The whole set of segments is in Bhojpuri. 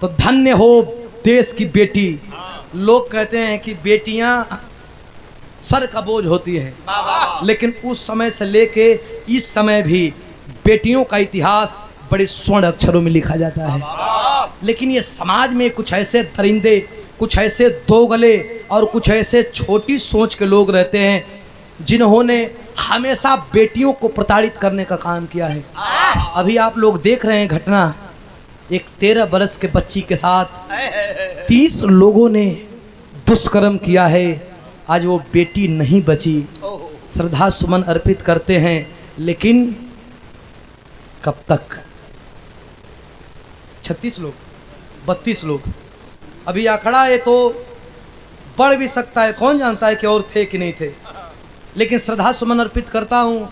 तो धन्य हो देश की बेटी। लोग कहते हैं कि बेटियां सर का बोझ होती है, लेकिन उस समय से लेके इस समय भी बेटियों का इतिहास बड़े स्वर्ण अक्षरों में लिखा जाता है। लेकिन ये समाज में कुछ ऐसे दरिंदे, कुछ ऐसे दोगले और कुछ ऐसे छोटी सोच के लोग रहते हैं जिन्होंने हमेशा बेटियों को प्रताड़ित करने का काम किया है। अभी आप लोग देख रहे हैं घटना, एक 13 बरस के बच्ची के साथ 30 लोगों ने दुष्कर्म किया है। आज वो बेटी नहीं बची। श्रद्धा सुमन अर्पित करते हैं, लेकिन कब तक? 36 लोग, 32 लोग अभी आंकड़ा है, तो बढ़ भी सकता है, कौन जानता है कि और थे कि नहीं थे। लेकिन श्रद्धा सुमन अर्पित करता हूं।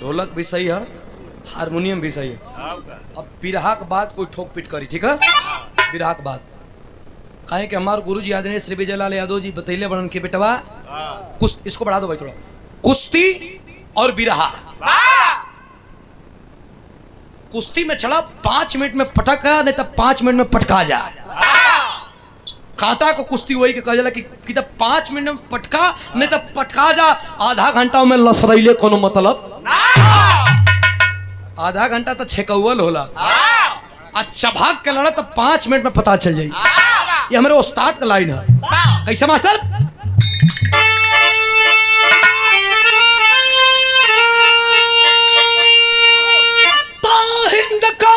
ढोलक भी सही है, हारमोनियम भी सही है। अब बिरहा के बाद कोई ठोक पीट करी, ठीक है? बिरहा के बाद कहे कि हमारे गुरु जी आदरणीय श्री विजयलाल यादव जी बतैले बड़न के बेटवा कुश्ती, इसको बढ़ा दो भाई थोड़ा, कुश्ती और बिरहा। कुश्ती में चला 5 मिनट में पटक, नहीं तो 5 मिनट में पटका जा। कांटा को कुश्ती वही के कहला कि 5 मिनट में पटका, नहीं तो पटका जा। आधा घंटा में लसरैले कोनो मतलब, आधा घंटा तो छेकौल होला। अच्छा भाग के लड़ा तो 5 मिनट में पता चल जाई। ये हमारे उस्ताद का लाइन है। कैसे मास्टर? हिंद का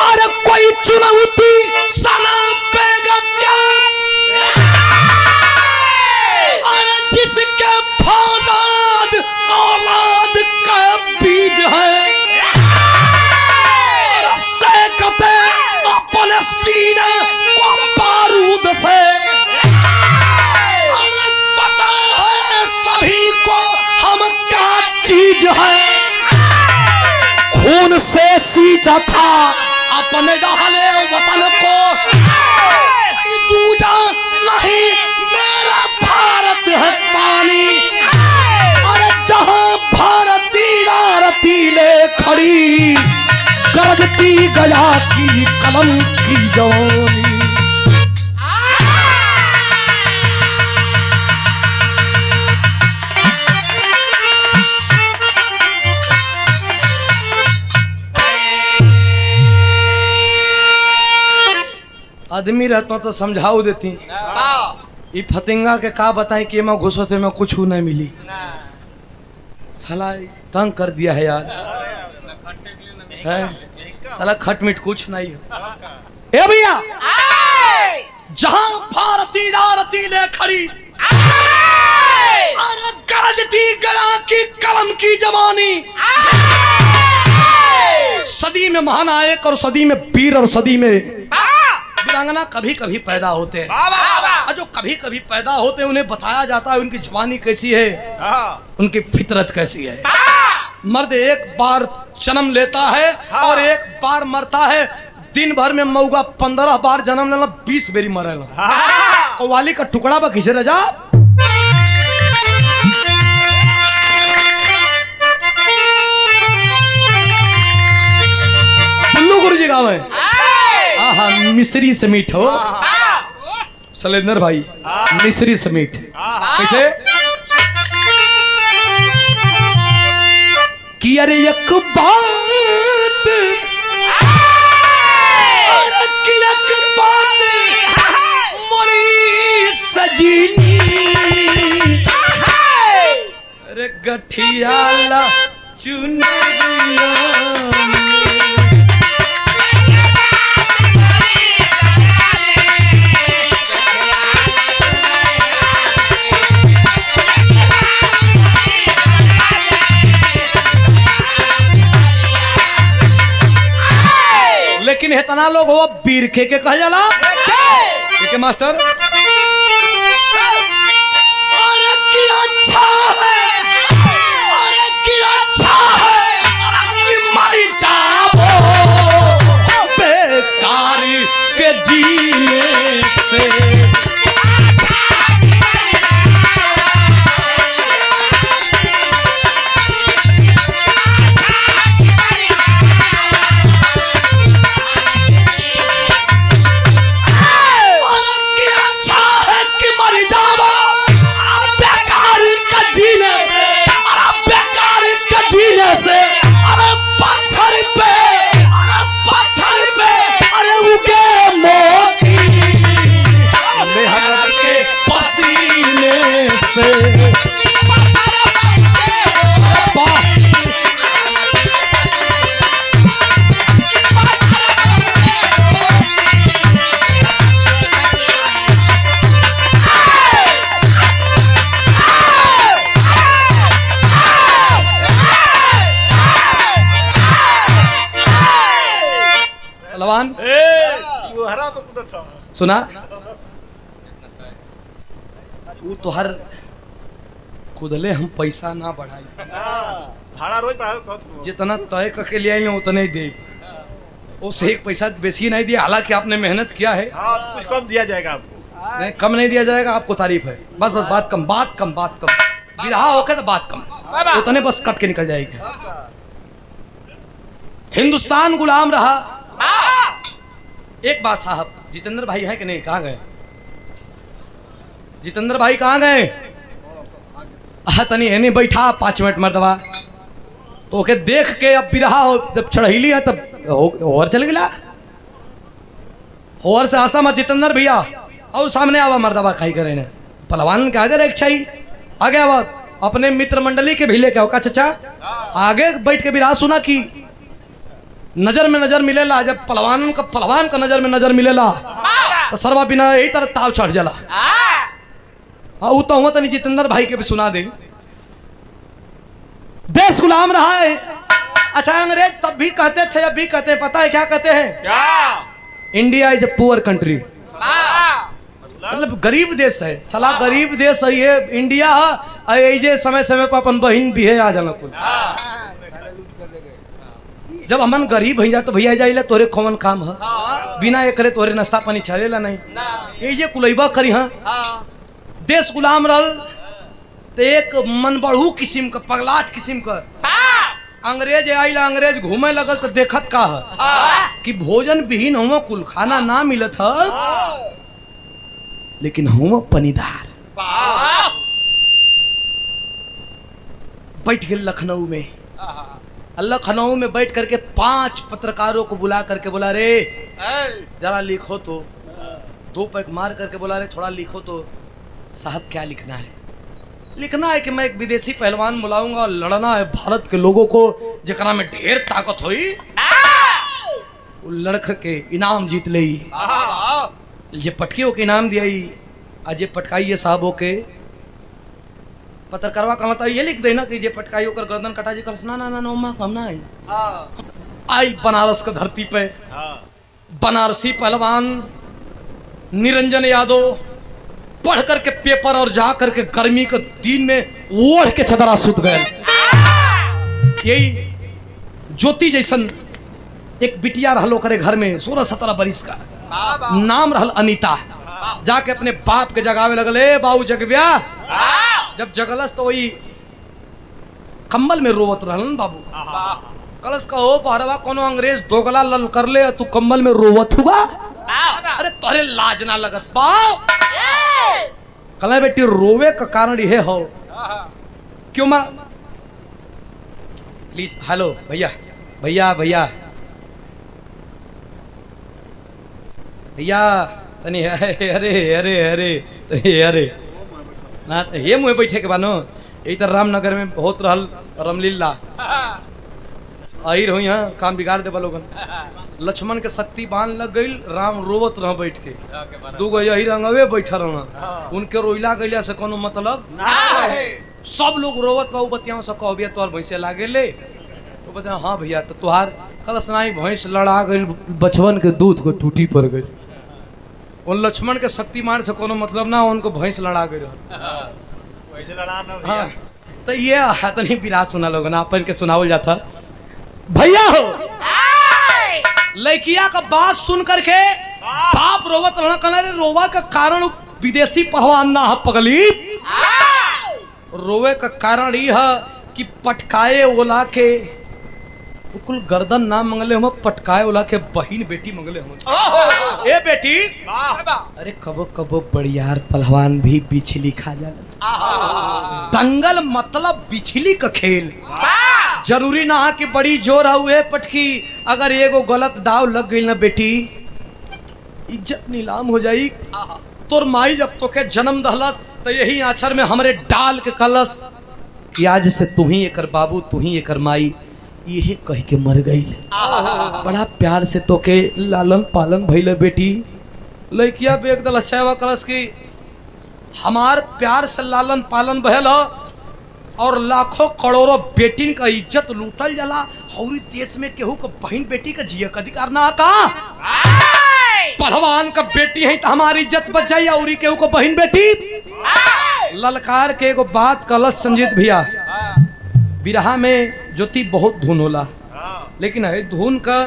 अरे कोई चुनौती सना पेगा क्या? अरे जिसके फौलाद औलाद का बीज है, सेकते अपने सीने को बारूद से। अरे पता है सभी को हम क्या चीज है, खून से सींचा था अपने डाले वतन को। दूजा नहीं मेरा भारत है सानी, अरे जहां भारती आरती ले खड़ी, गरजती गया की कलम की जवानी। आदमी रहता तो समझाओ देती, ये फतिंगा के का बताएं कि मैं घुसो थे, मैं कुछ नहीं मिली। साला तंग कर दिया है यार, है साला खट मिट कुछ नहीं है। ए भैया, जहां भारती आरती ले खड़ी, गरजती गया की कलम की जवानी। सदी में महानायक और सदी में वीर और सदी में वीरांगना कभी कभी पैदा होते हैं। और जो कभी कभी पैदा होते हैं उन्हें बताया जाता है उनकी जवानी कैसी है, उनकी फितरत कैसी है। मर्द एक बार जन्म लेता है और एक बार मरता है। दिन भर में मऊगा 15 बार जन्म लेना, 20 बेरी मरेगा। कव्वाली का टुकड़ा बा खिसे रजा। बुल्लू गुरु जी गाँव है, मिश्री से मीठ हो शैलेंद्र भाई, मिश्री से मीठ। कैसे कि अरे एक बात, एक बात मोरी सजीनी, अरे गठियाला चुनरिया लेकिन इतना लोग हो बीरखे के कह जाला ठीक है मास्टर। अरे की अच्छा है, अरे की अच्छा है, अरे की मर जाओ बेकारी के जीने से। सुना वो तो हर खुदले हम पैसा ना बढ़ाई भाड़ा रोज बढ़ावे जितना तय करके ले आई उतना ही दे उससे एक पैसा बेसी नहीं दिया हालांकि आपने मेहनत किया है। हाँ, कुछ कम दिया जाएगा आपको। नहीं कम नहीं दिया जाएगा आपको तारीफ है बस बस बात कम बात कम बात कम बिरहा होके तो बात कम उतने बस कट के निकल जाएगी। हिंदुस्तान गुलाम रहा। एक बात साहब जितेंद्र भाई हैं कि नहीं कहाँ गए जितेंद्र भाई कहाँ गए तनी है नहीं बैठा 5 मिनट मरदबा तो ओके देख के अब बिरहा हो जब चढ़ैली है तब और चल गया और से हंसा मत जितेंद्र भैया और सामने आवा मर्दबा खाई करे ने पहलवान के आगे एक चाहिए आगे आवा अपने मित्र मंडली के भी लेके आओ का चचा आगे बैठ के बिरहा सुना कि नजर में नजर मिलेला जब पहलवान का नजर में नजर मिलेला तो सर्वा बिना यही तरह ताव चढ़ जाला। हाँ वो तो हुआ तो नहीं जितेंद्र भाई के भी सुना दे। देश गुलाम रहा है। अच्छा अंग्रेज तब भी कहते थे अब भी कहते हैं पता है क्या कहते हैं क्या India is a poor country मतलब गरीब देश है साला गरीब देश है ये इंडिया है ये समय समय पर अपन बहन भी है आ जाना कुल जब हमन गरीब हो जा तो भैया जाइले तोरे कौन काम है बिना ये करे तोरे नाश्ता पानी चलेला नहीं ये कुलैबा करी हाँ देश गुलाम रल तो एक मनबढ़ू किस्म का पगलाट किस्म का अंग्रेज आइला अंग्रेज घूमे लगल तो देखत का है कि भोजन विहीन हुआ कुल खाना ना मिलत है लेकिन हुआ पनीदार बैठ गए लखनऊ में लखनऊ में बैठ करके 5 पत्रकारों को बुला करके बोला रे जरा लिखो तो 2 पैक मार करके बोला रे थोड़ा लिखो तो साहब क्या लिखना है लिखना है कि मैं एक विदेशी पहलवान बुलाऊंगा और लड़ना है भारत के लोगों को जकरा में ढेर ताकत हुई लड़क के इनाम जीत ले ये पटकियों के इनाम दिया आज ये पटकाइए साहबों के पत्रकारवा का मतलब ये लिख देना कि ये पटकाई होकर गर्दन कटा जी कल ना ना ना ना हम ना आई बनारस का धरती पे बनारसी पहलवान निरंजन यादव पढ़ करके पेपर और जा करके गर्मी के दिन में ओढ़ के चदरा सुत गए यही ज्योति जैसन एक बिटिया रहलो करे घर में 16-17 बरिस का नाम रहल अनीता जाके अपने बाप के जगावे लगले बाबू जगव्या जब जगलस तो वही कंबल में रोवत रहलन बाबू कलश का हो पारवा कोनो अंग्रेज दोगला लल कर ले तू कंबल में रोवत हुआ अरे तोरे लाज ना लगत बाप कल बेटी रोवे का कारण ये हो क्यों मां प्लीज हेलो भैया भैया भैया भैया तनी अरे अरे अरे अरे ना ये मुँह बैठे के बानो यही तो रामनगर में बहुत रहल रामलीला आई रहो यहाँ काम बिगाड़ दे लोगन। लक्ष्मण के शक्ति बांध लग गई, राम रोवत रह बैठ के, दूगो यही रंगवे बैठा रहा, उनके रोइला गैला से कोनो मतलब ना रहे। सब लोग रोवत बाबू बतिया से कहबिया तोहर भैंसे लागे ले, तो बता हाँ भैया तो तुहार कलसनाई भैंस लड़ा गई, बचवन के दूध को टूटी पड़ गई। उन लक्ष्मण के शक्तिमान से कोनो मतलब ना, उनको भैंस लड़ा गई वैसे लड़ा ना हाँ। तो ये हतनी बिरा सुना लोगन अपन के सुनावल जाता भैया हो। लड़किया का बात सुन करके बाप रोवत रहना, कहना रे रोवा का कारण विदेशी पहलवान ना है पगली, रोवे का कारण यह कि पटकाए ओला के कुल गर्दन ना मंगले हम, पटकाए ओला के बहिन बेटी मंगले हम। ए बेटी अरे कबो कबो बड़ियार पहलवान भी बिछली खा जाला। दंगल मतलब बिछली का खेल, जरूरी ना है कि बड़ी जोर हुए पटकी, अगर एगो गलत दाव लग गई ना बेटी इज्जत नीलाम हो जाई। तोर माई जब तो के जन्म दहलस तो यही आचर में हमरे डाल के कलस कि आज से तू ही एकर बाबू, तू ही एकर माई, यही कह के मर गई। बड़ा प्यार से तो के लालन पालन भइले बेटी। लड़किया भी एकदम अच्छा कलस की हमार प्यार से लालन पालन भयल और लाखों करोड़ों बेटिन का इज्जत लूटल जाला, और देश में केहू का बहन बेटी का जिया का अधिकार ना का। पहलवान का बेटी है तो हमारी इज्जत बच जाई, और केहू को बहन बेटी ललकार के एगो बात कलश संजीत भैया। बिरहा में ज्योति बहुत धुन होला, लेकिन है धुन का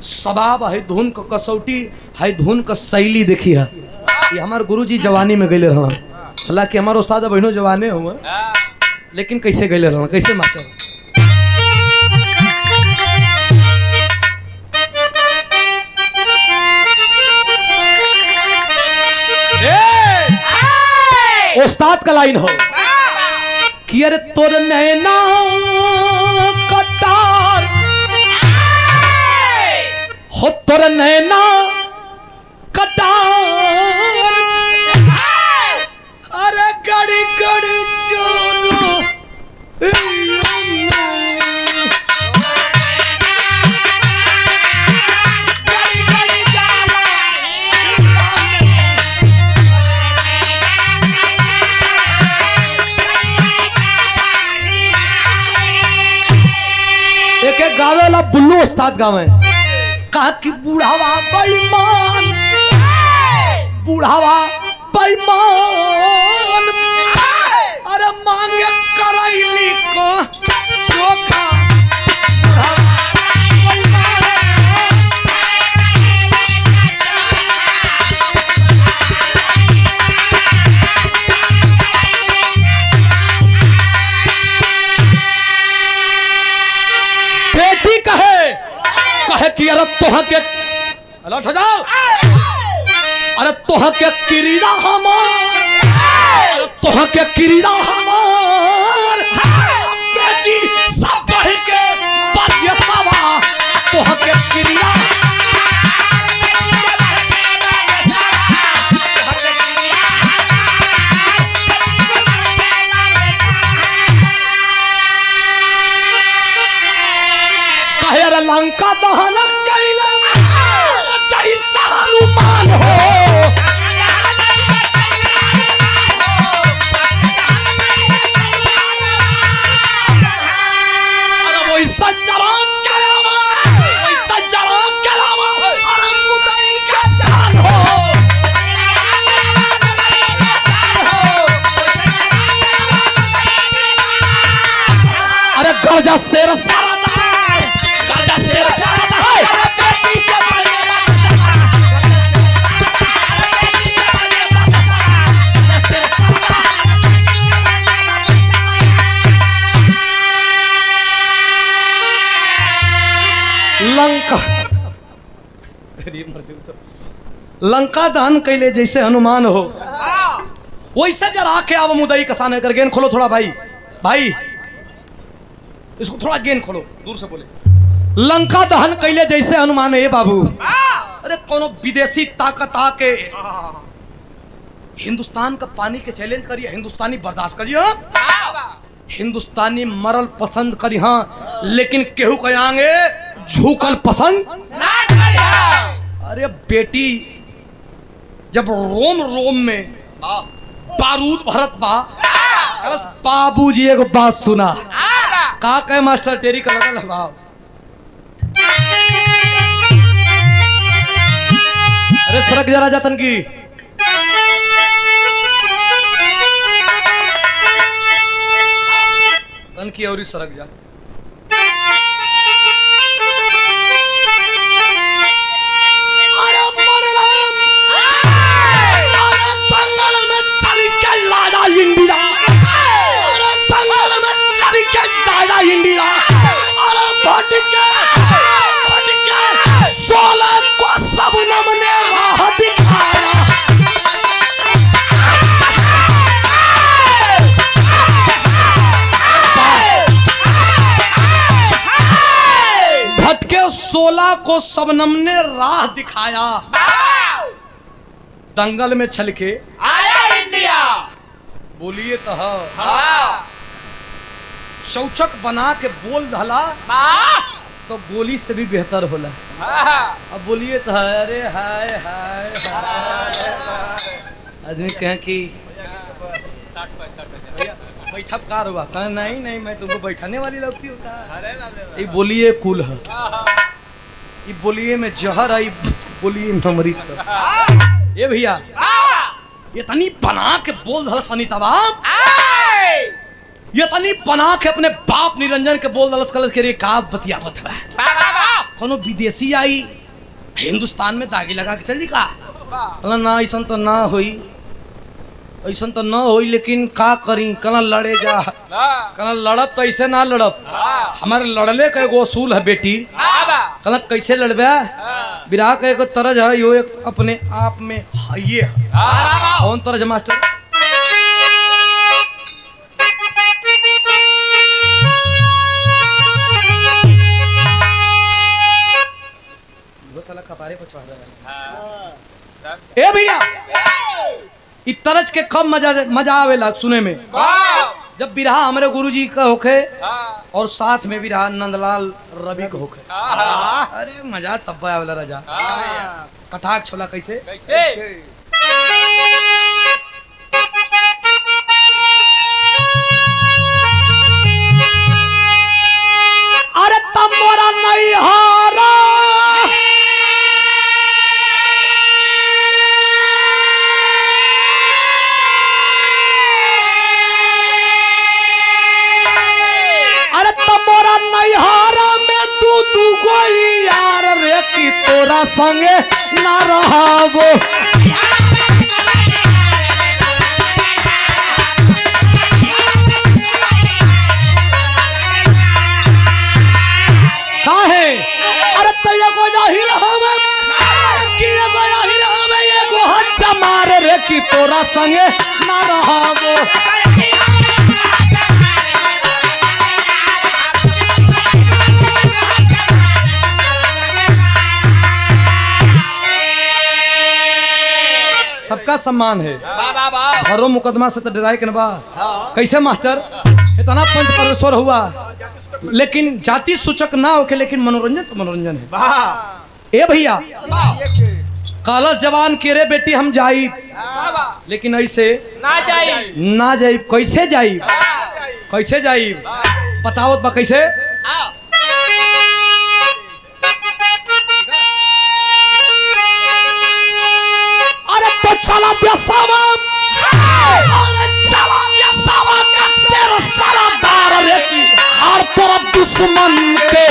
स्वभाव, है धुन का कसौटी, है धुन का शैली देखी है। ये हमारे गुरुजी जवानी में गए रहा, हालांकि हमारे उस्ताद बहनों जवाने हुए, लेकिन कैसे गए रहा, कैसे मास्टर उस्ताद का लाइन हो कि अरे तोर नैना कटार हो, तोर नैना कटार, अरे गड़ी गड़ी चोरो गावे वाला बुल्लू उस्ताद गावे, कहा कि बूढ़ावा बेईमान, बूढ़ावा बेईमान, अरे मांगे करैली को चोखा, कि अरे तोह के अलर्ट हो जाओ, अरे तोह के किरीड़ा हमार, अरे तोह के किरीड़ा हमार, बेटी सब बढ़ के बाध्य सवा, तोह के किरीड़ा कहे अरे लंका दहन जैसा हनुमान हो, अरे वैसा जराब के लावा, वैसा जराब के लावा, अरे मुदई का जान हो, अरे गरजा शेर सरदार, गरजा शेर सरदार, लंका लंका दहन कैले जैसे हनुमान हो, वैसे जरा के अब मुदई कसाने कर गेन खोलो थोड़ा भाई, भाई इसको थोड़ा गेन खोलो, दूर से बोले। लंका दहन कैले जैसे हनुमान है बाबू। अरे कोनो विदेशी ताकत आके हिंदुस्तान का पानी के चैलेंज करिए, हिंदुस्तानी बर्दाश्त करिए। हिंदुस्तानी मरल पसंद करी हाँ, लेकिन केहू कहेंगे झुकल पसंद ना करिया। अरे बेटी जब रोम रोम में बारूद भरत बा, बाबूजी एगो बात सुना, का कहे मास्टर टेरी का लगल लगाओ। अरे सड़क जरा जातन की तन की और सड़क जा। अरे मरलाम, अरे दंगल में चल के लाड़ा इंडिया, अरे दंगल में चल के जाड़ा इंडिया, अरे भट के 16 को सबनम ने राह दिखाया। भटके 16 को सबनम ने राह दिखाया, दंगल में छल के आया इंडिया। बोलिए तो शौचक बना के बोल ढला तो गोली से भी बेहतर होला। अब बोलिए तो अरे हाय हाय आदमी कहें कि बैठक कार हुआ, कहा नहीं नहीं मैं तुमको बैठाने वाली लगती हूँ। ये बोलिए कुल है, ये बोलिए में जहर है, बोलिए में अमृत है। ये भैया ये तनी बना के बोल धल सनी तबाब, ये तनी बना के अपने बाप निरंजन के बोल दलस कलस के रे का बतिया बतवा। कोनो विदेशी आई हिंदुस्तान में दागी लगा के चल दी का, कहला ना ऐसा तो ना होई, ऐसा तो ना होई, लेकिन का करी, कहला लड़े जा, कहला लड़ब तो ऐसे ना लड़ब, हमारे लड़ले का एगो असूल है बेटी। कहला कैसे लड़बे, विराह का एगो तरज है, यो एक अपने आप में हाइये है। कौन तरज है मास्टर? ए भैया इस तरज के कब मजा आवेला सुने में, जब बिरहा हमारे गुरुजी का होखे और साथ में बिरहा नंदलाल रवि का होखे। अरे मजा तब आवेला राजा। कटाक छोला कैसे अरे तब मोरा नहीं हारा, नैहारा में तू कोई यार रे की तोरा संगे ना रहाबो। काहे अरे तैया को जाहिर हमें कि एगो जाहिर हमें एगो हच्चा मार रे की तोरा संगे ना रहाबो। सबका सम्मान है, हरो मुकदमा से तो डराए के बा। कैसे मास्टर इतना पंच परमेश्वर हुआ, लेकिन जाति सूचक ना होके, लेकिन मनोरंजन तो मनोरंजन है। ए भैया कालस जवान के रे बेटी हम जाई, लेकिन ऐसे ना जाई। कैसे जाई, कैसे जाई बताओ बा कैसे। चला बेसावा, अरे चला बेसावा का शेर सरादार रे की हर तरफ दुश्मन के।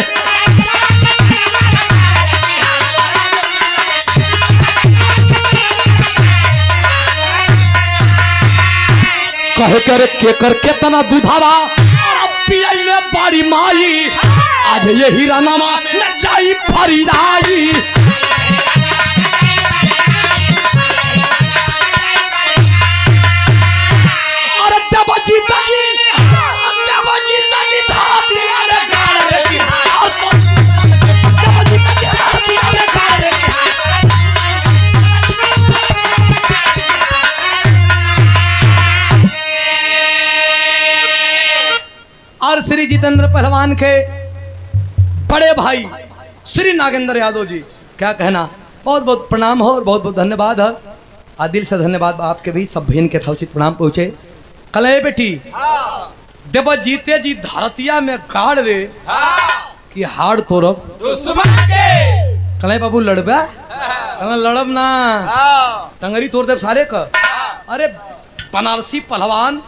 कहे करे के कर केतना दुधावा और पियले बाड़ी माई, आज ये हीरानामा न जाई फरियाई। ज्योति जितेंद्र पहलवान के बड़े भाई श्री नागेंद्र यादव जी, क्या कहना, बहुत बहुत प्रणाम हो और बहुत बहुत धन्यवाद है। दिल से धन्यवाद आपके भी, सब बहन के था उचित प्रणाम पहुँचे। कले बेटी देव जीते जी धरतिया में गाड़ रे कि हाड़ तोड़ब दुश्मन के कले बाबू लड़बा कले लड़ब ना टंगरी तोड़ देव सारे का। अरे बनारसी पहलवान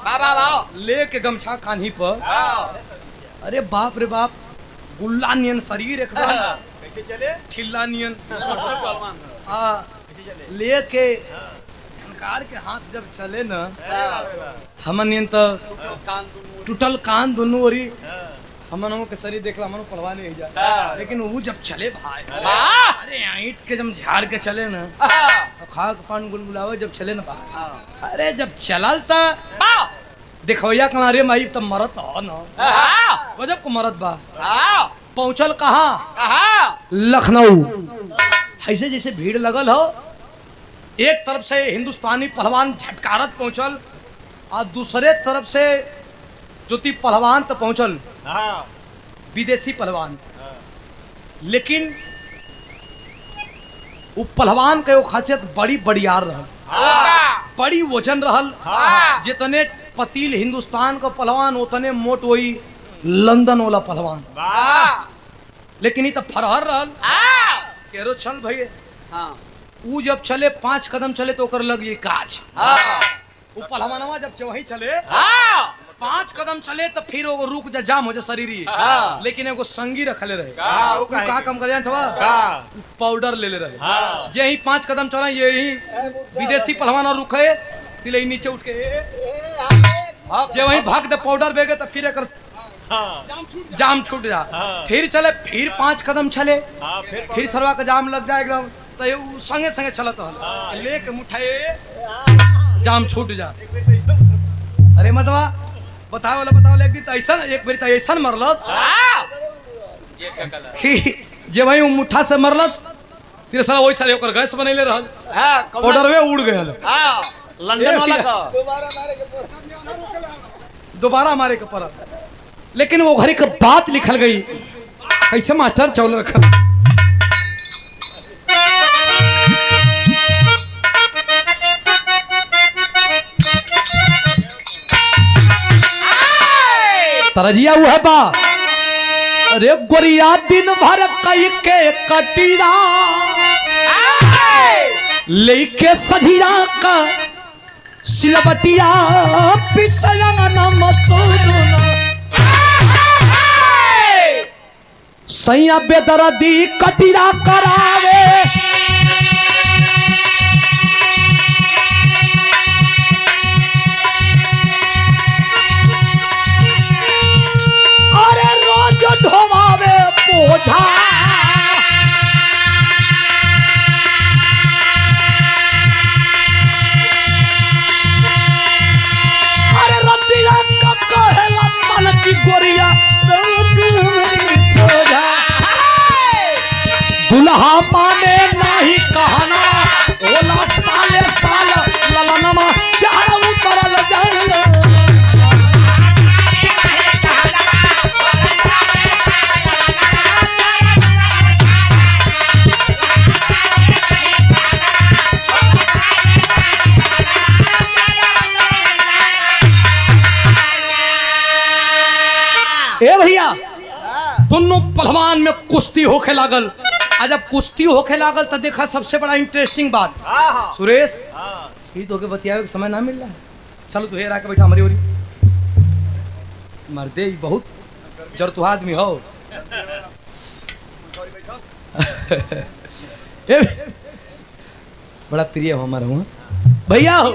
ले के गमछा कान्ही पर, अरे बाप रे बाप, गुल्ला नियन शरीर एकदम कैसे चले? ठिल्ला नियन ले के झनकार के हाथ जब चले न, हमन नियन तो टूटल कान दोनों ओरी, हमनों के शरीर देखला हमनों पहलवान नहीं जा, लेकिन वो जब चले भाई, अरे ईंट के जब झाड़ के चले न, खाक पान गुलगुलावे जब चले न भाई, अरे जब चलल त देखोया कना रे माई तब मरत हो न, गजब को मरत बा। पहुंचल कहाँ? लखनऊ। ऐसे जैसे भीड़ लगल हो, एक तरफ से हिंदुस्तानी पहलवान झटकारत पहुंचल और दूसरे तरफ से ज्योति पहलवान तो पहुंचल विदेशी पहलवान, लेकिन वो पहलवान के वो खासियत बड़ी बड़ियार रहल, बड़ी वजन रहल। जितने पतील हिंदुस्तान का पहलवान उतने मोट वही लंदन वाला पहलवान, लेकिन ये तो फरहर रहल केरो चल भैया। वो जब चले 5 कदम चले तो ओकर लग ये काज। वो पहलवानवा जब वही चले 5 कदम चले तो फिर वो रुक जा, जाम हो जा शरीर, लेकिन एगो संगी रखले रहे। वो का काम कर पाउडर ले ले रहे, जे ही 5 कदम चला यही विदेशी पहलवान और रुके तिले नीचे उठ के जे वही भाग दे पाउडर बेगे तो फिर एक जाम छूट जा। फिर चले, फिर 5 कदम चले, फिर सरवा का जाम लग जाए एकदम, तो संगे संगे चलत हल लेके मुठाए जाम छूट जा। अरे मतवा बताओ लेकिन तो ऐसा एक बार तो ऐसा मरलस कि जे वही मुठा से मरलस, तेरे साला वही साले ओकर गैस बनैले रहल, पाउडर में उड़ गयल लंदन वाला का दोबारा मारे के पड़ा। लेकिन वो घड़ी का बात लिखल गई कैसे मास्टर चौल रखल। तरजिया वो है बा, अरे गोरिया दिन भर कई के कटिया लेके सजिया का सिलबटिया पिसया न मसूरना सैया बेदर्दी कटिया करावे अरे रोज ढोवावे बोझा अरे रतिया का कहेला मन की गोरिया दुल्हा माने नहीं कहना ओला साले साल ललनमा चार उतरल जाए। ए भैया दोनों पहलवान में कुश्ती होके लागल। आज जब कुश्ती होके लागल तो देखा सबसे बड़ा इंटरेस्टिंग बात सुरेश, ये तो के बतियावे के समय ना मिल रहा है। चलो तू हेर आके बैठा हमारी ओरी, मर्दे ही बहुत जरतु आदमी हो। बड़ा प्रिय हो हमारा हुआ भैया हो,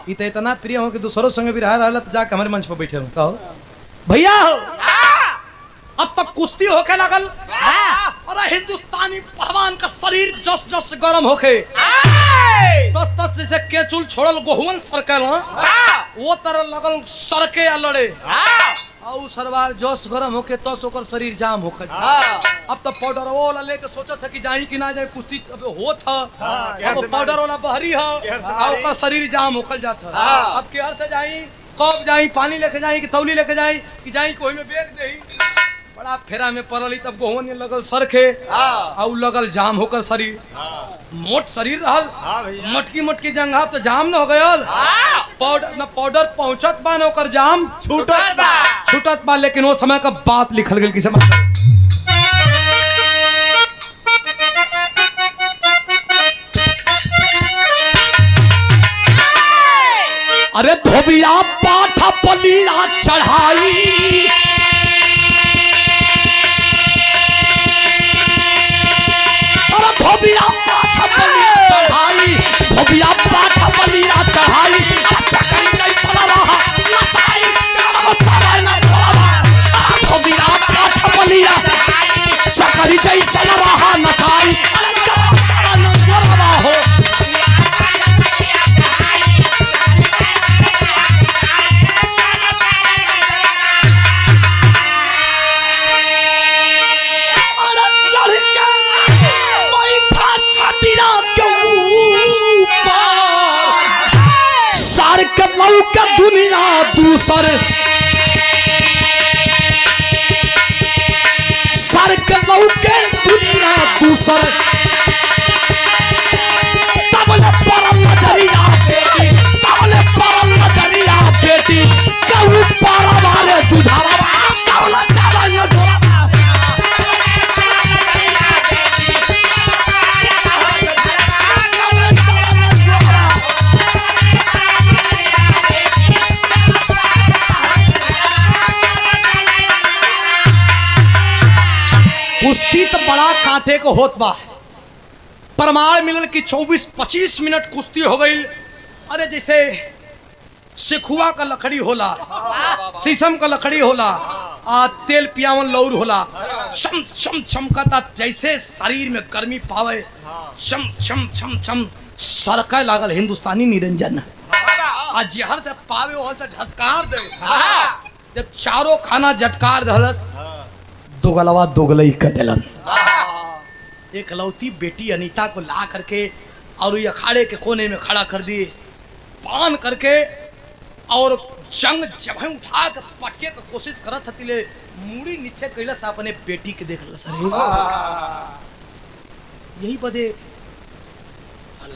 ये तो इतना प्रिय हो कि दूसरों संग भी रहा तो जाके हमारे मंच पर बैठे हो। कहो भैया हो, अब तक कुश्ती होके लगल और हिंदुस्तानी पहलवान का शरीर जस जस गरम होके तस तस जैसे केचुल छोड़ल गोहुवन सरकल वो तरह लगल सरके या लड़े और सरवार जोश गरम होके तस ओकर शरीर जाम होके। अब तो पाउडर वाला लेके सोचा था कि जाई कि ना जाए कुश्ती अब हो था, अब पाउडर वाला बहरी है और ओकर शरीर जाम होकर जाता। अब केहर से जाई कब जाई पानी लेके जाई कि तौली लेके जाई कि जाई कोई में बेच देही। बड़ा फेरा में पड़ल तब गोहन में लगल सरखे और लगल जाम होकर शरीर मोट शरीर रहल मटकी मटकी जंघा तो जाम न हो गयल पाउडर न पाउडर पहुंचत बा न ओकर जाम छूटत बा लेकिन वो समय का बात लिखल गेल किसे अरे धोबिया पाठा पलिया चढ़ाई धोबिया पाठा बलिया चढ़ाई धोबिया पाठा बलिया चढ़ाई चकन जैसा रहा नचाई नचाई ना धोबिया पाठा बलिया चकरी जैसा रहा नचाई हो के दुनिया दूसर सर के दुनिया दूसर तबले परल नजरिया बेटी तबले परल नजरिया बेटी कहू पारा मारे जुझारा कवला चाला न धोरा कुश्ती तो बड़ा कांटे को होत बा प्रमाण मिलल कि 24-25 मिनट कुश्ती हो गई। अरे जैसे सिखुआ का लकड़ी होला शीशम का लकड़ी होला तेल पियावन लौर होला चम चम चमकता जैसे शरीर में गर्मी पावे चम चम चम चम सरका लागल हिंदुस्तानी निरंजन आ जहर से पावे वहां से झटकार दे जब चारों खाना झटकार दहलस दोगलवा दोगलई कर दिलन। एक लौती बेटी अनीता को ला करके और ये अखाड़े के कोने में खड़ा कर दिए पान करके और जंग जब उठा के पटके की कोशिश करत हती ले मूड़ी नीचे कैला से अपने बेटी के देख सर यही बदे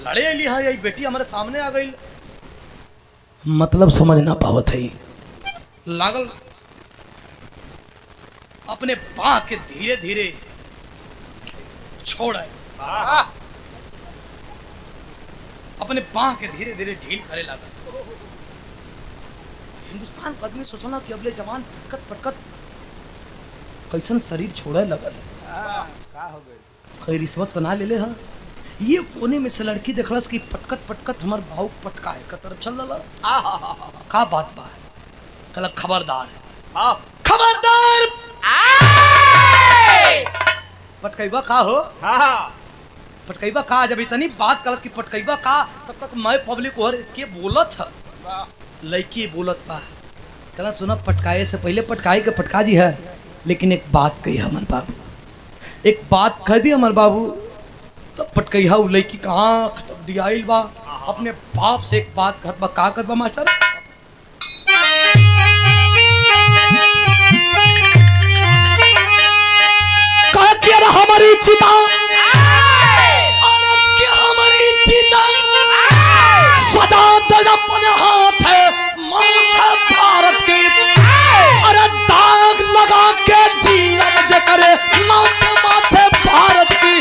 लड़े ली है यही बेटी हमारे सामने आ गई मतलब समझ ना पावत है लागल अपने बाह के धीरे धीरे छोड़ अपने बाह के धीरे धीरे ढील करे लगा। हिंदुस्तान का आदमी सोचना कि अबले जवान पटकत पटकत कैसन शरीर छोड़े लगल कई रिश्वत तो ना ले ले हा ये कोने में से लड़की देखलस कि पटकत पटकत हमार भाव पटका है का तरफ चल रहा का बात बा कल खबरदार खबरदार पटकैबा का हो पटकैबा का जब इतनी बात करस कि पटकैबा का तब तक मैं पब्लिक और के बोलत है लड़की बोलत बा कहना सुना पटकाए से पहले पटकाए के पटका जी है लेकिन एक बात कही हमार बाबू एक बात कह दी हमार बाबू तब पटकैहा उ लड़की कहाँ दियाइल बा अपने बाप से एक बात कहत बा का कहत बा मास्टर हमारी चिता हमारी चिता सजा दे अपने हाथ है माथे भारत के अरे दाग लगा के जीवन जे करे माथे भारत की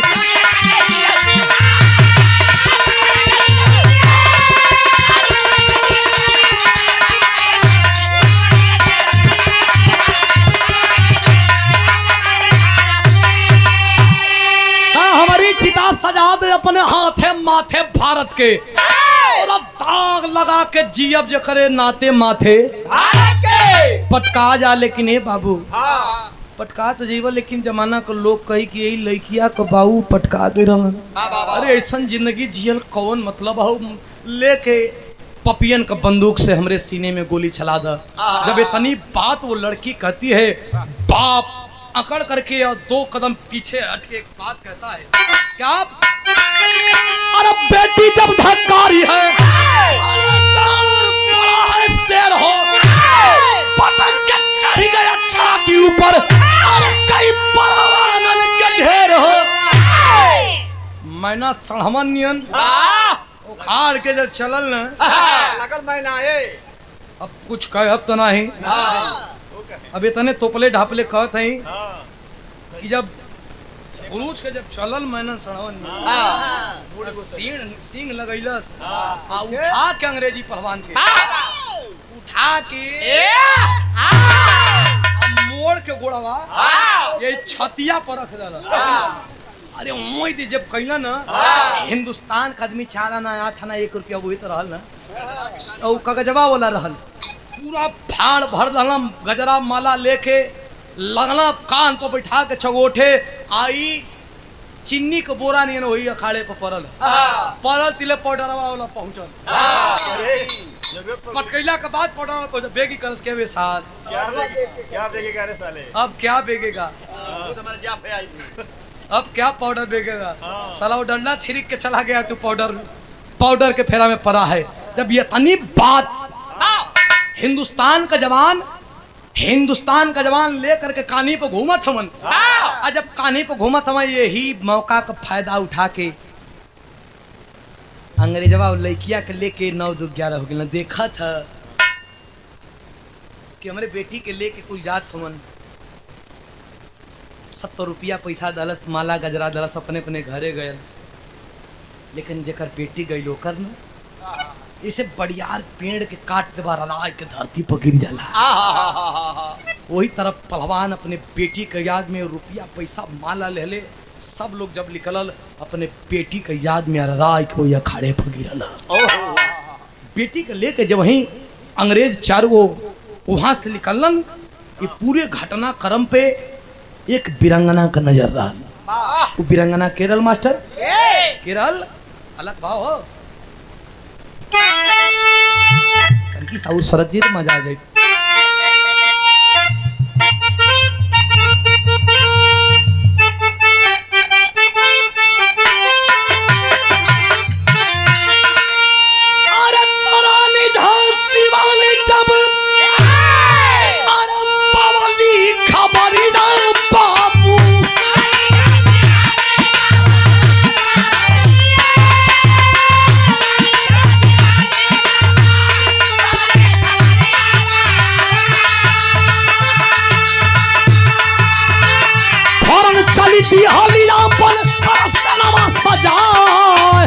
चिता सजा दे अपने हाथे माथे भारत के और दाग लगा के जियब जो करे नाते माथे भारत के पटका जा लेकिन ए बाबू पटका तो जीव लेकिन जमाना को लोग कही कि यही लड़किया को बाबू पटका दे रहा अरे ऐसा जिंदगी जियल कौन मतलब हो लेके पपियन का बंदूक से हमरे सीने में गोली चला दा जब इतनी बात वो लड़की कहती है बाप अकड़ करके और 2 कदम पीछे हट के एक बात कहता है क्या अरे बेटी जब धक्कारी है बड़ा है शेर हो, पटक के चढ़ गया छाती ऊपर और कई पहलवानन के ढेर हो। मैना सड़हमन नियन उखाड़ के जब चलल न, लगल मैना ए अब कुछ कहब तो नहीं, वो कहे अब इतने तोपले ढापले कहत हई हाँ कि जब उलूच के जब चलल मैना सड़हमन नियन, सींग लगैलस आ उठा के अंग्रेजी पहलवान के उठा के मोड़ के गोड़वा ये छतिया पर रख देला। अरे मोई दे जब कहला ना हिंदुस्तान का आदमी 4 आना 8 आना 1 रुपया वही तो रहल ना, औ कगजवा वाला रहल, पूरा फाड़ भर दहलम गजरा माला लेके लगना कान पर बैठा के चगोठे आई चिन्नी के बोरा नहीं वही अखाड़े पर पड़ल तिले पाउडरवा वाला पहुंचल। अरे जरूरत पड़ पटकैला के बाद पाउडर पहुंचल बेगी करस के वे साथ क्या बेगेगा रे साले अब क्या बेगेगा, अब क्या पाउडर बेगेगा, साला वो डंडा छिड़क के चला गया, तू पाउडर के फेरा में पड़ा है। जब ये तनी बात हिंदुस्तान का जवान लेकर के कानी पे घूमत हमन, और जब कानी पे घूमत हमन यही मौका का फायदा उठा के अंग्रेजवा लड़किया के लेके 9-2-11 हो गया। देखा था कि हमारे बेटी के लेके कोई जात हमन 70 रुपया पैसा दलस, माला गजरा दलस, अपने अपने घरे गए, लेकिन जेकर बेटी गई लोकर न इसे बड़ियार पेड़ के काट दे बार राय के धरती पर गिर जाला। वही तरफ पहलवान अपने बेटी के याद में रुपया पैसा माला ले ले, सब लोग जब निकलल अपने बेटी के याद में राय को या अखाड़े पर गिरल। बेटी के लेके जब वहीं अंग्रेज 4 गो वहां से निकलन, ये पूरे घटनाक्रम पे एक बिरंगना का नजर रहा। वो बिरंगना केरल मास्टर, केरल अलग भाव हो कनकी साउथ सरक जी तो मजा आ जाए। अरे तरानी झांसी वाली जब अरे पवली खबरी ना बाबू, चली थी हलिया पर सनमा सजाए,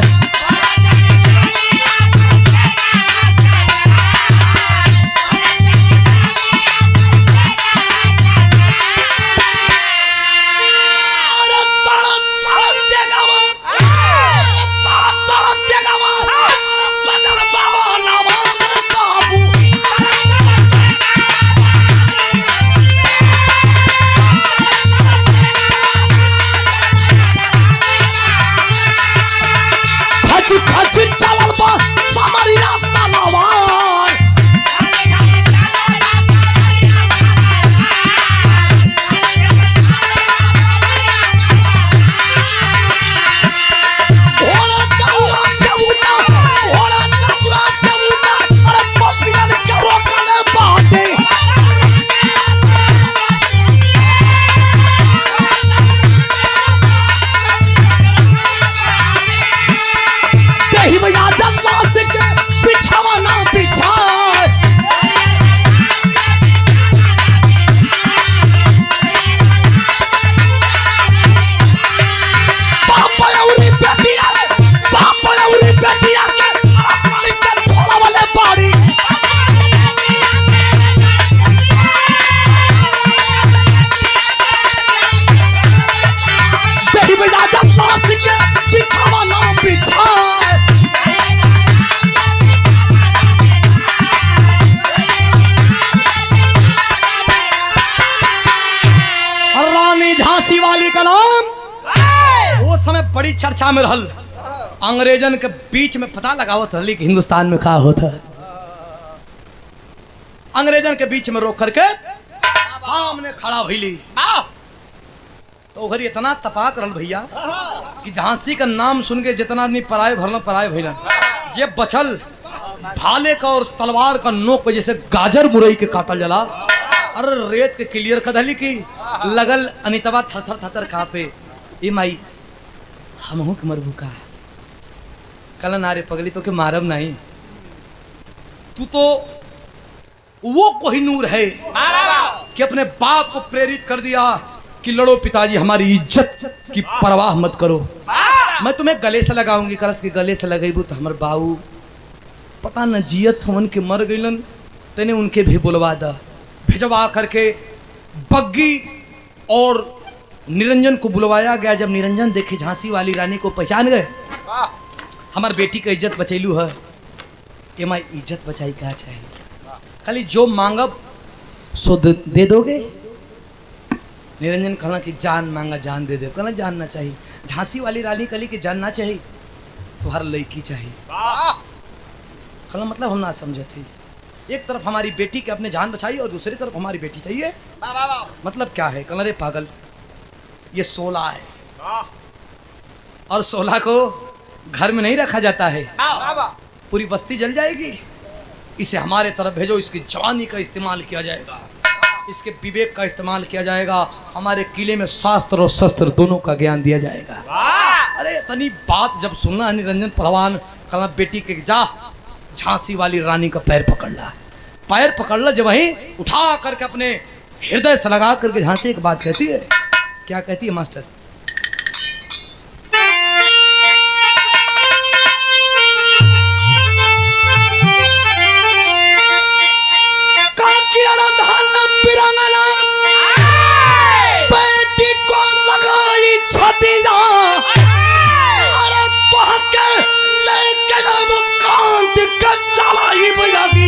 अरे तड़प तड़प देगा वो, अरे तड़प तड़प देगा वो, अरे बजर बाबा नवाज बाबू। खच चलल बा समरिया तलवार, घोड़ा दौड़ा देवता, घोड़ा दौड़ा देवता, अरे पपियन के रोकले बाटे। दही भैया जल्ला से के बिछावा ना बिछाए, बाप औरी बेटिया के अपनी कर छोड़ा वाले बाड़ी। दही भैया जल्ला से के बिछावा ना बिछाए, रानी झांसी वाली का नाम वो समय बड़ी चर्चा में रहल। अंग्रेजन के बीच में पता लगावत रहली कि हिंदुस्तान में का होता है। अंग्रेजन के बीच में रोक करके सामने खड़ा भइली, तो उधर इतना तपाक रहल भैया कि झांसी का नाम सुन के जितना आदमी पराए भरल पराए भइलन, जे बचल भाले का और तलवार का नोक पे जैसे गाजर मुरई के काटल जला। अरे रेत के क्लियर कदली की लगल अनितवा थर थर कापे। ए माई हमहू के मरबू का कल नारे पगली तो के मारब नहीं। तू तो वो कोहिनूर है कि अपने बाप को प्रेरित कर दिया कि लड़ो पिताजी, हमारी इज्जत की परवाह मत करो। मैं तुम्हें गले से लगाऊंगी। कलश के गले से लगेबू तो हमारे बाबू पता न जियत हमन के मर गईलन। तेने उनके भी बुलवा दा। भेजवा करके बग्गी और निरंजन को बुलवाया गया। जब निरंजन देखे झांसी वाली रानी को पहचान गए, हमार बेटी का इज्जत बचैलू है। ये माई इज्जत बचाई क्या चाहिए, खाली जो मांगब सो दे दोगे। निरंजन कहना कि जान मांगा जान दे दे। कहना जान ना चाहिए। झांसी वाली रानी कली की जान ना चाहिए तो हर लड़की चाहिए। कहना मतलब हम ना समझे थे। एक तरफ हमारी बेटी के अपने जान बचाई और दूसरी तरफ हमारी बेटी चाहिए। मतलब क्या है? कहना रे पागल, ये 16 है और 16 को घर में नहीं रखा जाता है। पूरी बस्ती जल जाएगी। इसे हमारे तरफ भेजो। इसकी जवानी का इस्तेमाल किया जाएगा, इसके विवेक का इस्तेमाल किया जाएगा। हमारे किले में शास्त्र और शस्त्र दोनों का ज्ञान दिया जाएगा। अरे तनी बात जब सुनना निरंजन पहलवान, कहना बेटी के जा झांसी वाली रानी का पैर पकड़ ला। पैर पकड़ ला, जब वहीं उठा करके अपने हृदय से लगा करके झांसी एक बात कहती है। क्या कहती है मास्टर? बेटी को लगाई छतिया, अरे तो के लेके जब कांत के चलाई बुझागी।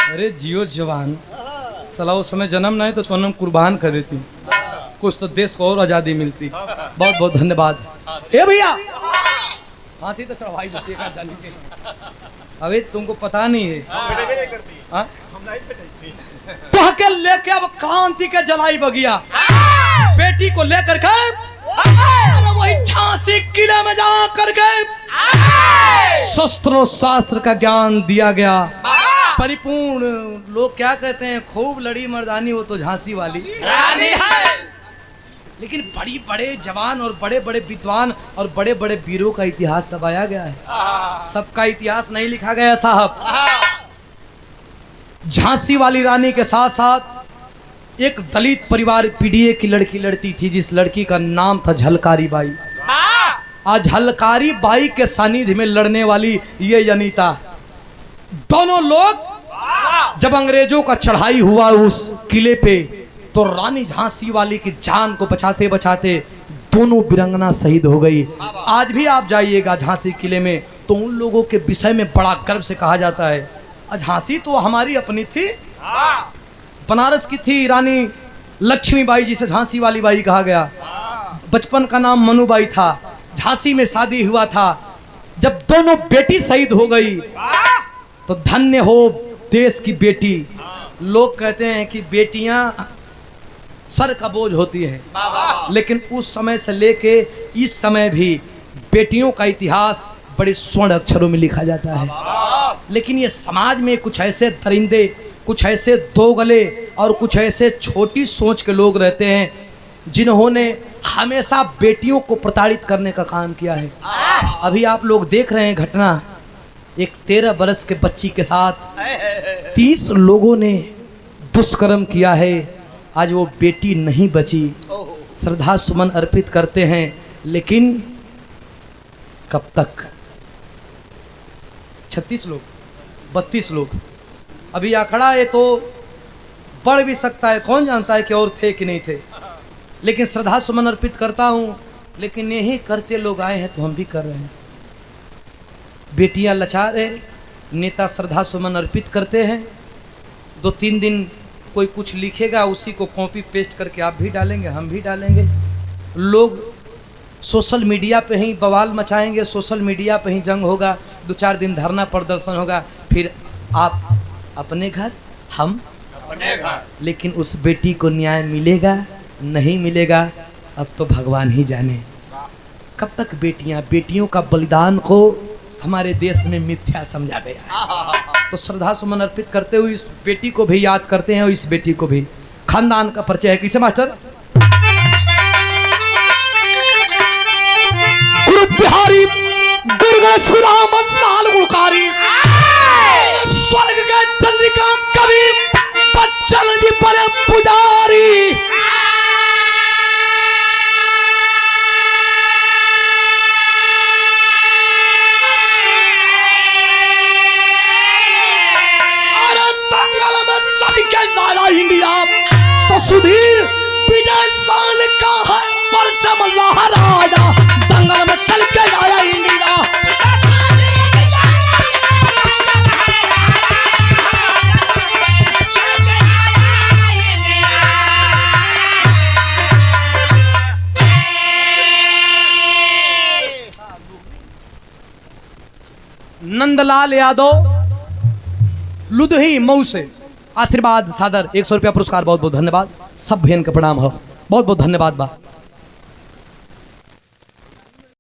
अरे जियो जवान, सला उस समय जन्म नहीं तो तुम कुर्बान कर देती, कुछ तो देश को और आज़ादी मिलती। बहुत बहुत धन्यवाद। ए भैया फांसी तो चढ़वाई जाने के। अबे तुमको पता नहीं है नहीं करती। हाँ? हम नहीं बैठती। तो के लेके अब कांति के जलाई बगिया। बेटी को लेकर के वही झांसी किले में जा करके शस्त्र शास्त्र का ज्ञान दिया गया परिपूर्ण। लोग क्या कहते हैं, खूब लड़ी मर्दानी वो तो झांसी वाली रानी है। लेकिन बड़ी बड़े जवान और बड़े बड़े विद्वान और बड़े बड़े वीरों का इतिहास दबाया गया है। सबका इतिहास नहीं लिखा गया साहब। झांसी वाली रानी के साथ साथ एक दलित परिवार पीडीए की लड़की लड़ती थी, जिस लड़की का नाम था झलकारी बाई। आज झलकारी बाई के सानिध्य में लड़ने वाली ये अनीता, दोनों लोग जब अंग्रेजों का चढ़ाई हुआ उस किले पे, तो रानी झांसी वाली की जान को बचाते बचाते दोनों वीरांगना शहीद हो गई। आज भी आप जाइएगा झांसी किले में तो उन लोगों के विषय में बड़ा गर्व से कहा जाता है, झांसी तो हमारी अपनी थी, बनारस की थी रानी लक्ष्मीबाई, जिसे झांसी वाली बाई कहा गया। बचपन का नाम मनुबाई था। झांसी में शादी हुआ था। जब दोनों बेटी शहीद हो गई तो धन्य हो देश की बेटी। लोग कहते हैं कि बेटियां सर का बोझ होती है, लेकिन उस समय से लेके इस समय भी बेटियों का इतिहास बड़े स्वर्ण अक्षरों में लिखा जाता है। लेकिन ये समाज में कुछ ऐसे दरिंदे, कुछ ऐसे दोगले और कुछ ऐसे छोटी सोच के लोग रहते हैं जिन्होंने हमेशा बेटियों को प्रताड़ित करने का काम किया है। अभी आप लोग देख रहे हैं घटना, एक 13 बरस के बच्ची के साथ 30 लोगों ने दुष्कर्म किया है। आज वो बेटी नहीं बची। श्रद्धा सुमन अर्पित करते हैं, लेकिन कब तक? 36 लोग, 32 लोग अभी आखड़ा है, तो बढ़ भी सकता है, कौन जानता है कि और थे कि नहीं थे। लेकिन श्रद्धा सुमन अर्पित करता हूँ, लेकिन यही करते लोग आए हैं तो हम भी कर रहे हैं। बेटियां लाचार है, नेता श्रद्धा सुमन अर्पित करते हैं, 2-3 दिन कोई कुछ लिखेगा उसी को कॉपी पेस्ट करके आप भी डालेंगे, हम भी डालेंगे। लोग सोशल मीडिया पे ही बवाल मचाएंगे, सोशल मीडिया पे ही जंग होगा, 2-4 दिन धरना प्रदर्शन होगा, फिर आप अपने घर, हम अपने घर। लेकिन उस बेटी को न्याय मिलेगा नहीं मिलेगा अब तो भगवान ही जाने। कब तक बेटियों का बलिदान को हमारे देश में मिथ्या समझा गया है। तो श्रद्धा सुमन अर्पित करते हुए इस बेटी को भी याद करते हैं और इस बेटी को भी। खानदान का परिचय है किसे मास्टर? गुरु बिहारी दुर्गा सुरामन लाल गुणकारी, स्वर्ग का चंद्रिका कवि बच्चन जी परम पुजारी। अरे दंगल में चल के लाया इंडिया तो सुधीर विजय लाल का है परचम लहराया। दंगल में चल के लाया इंडिया। नंदलाल यादव लुधही मऊ से आशीर्वाद सादर 100 रुपया पुरस्कार। बहुत बहुत धन्यवाद। सब बहन का प्रणाम हो। बहुत बहुत धन्यवाद बा।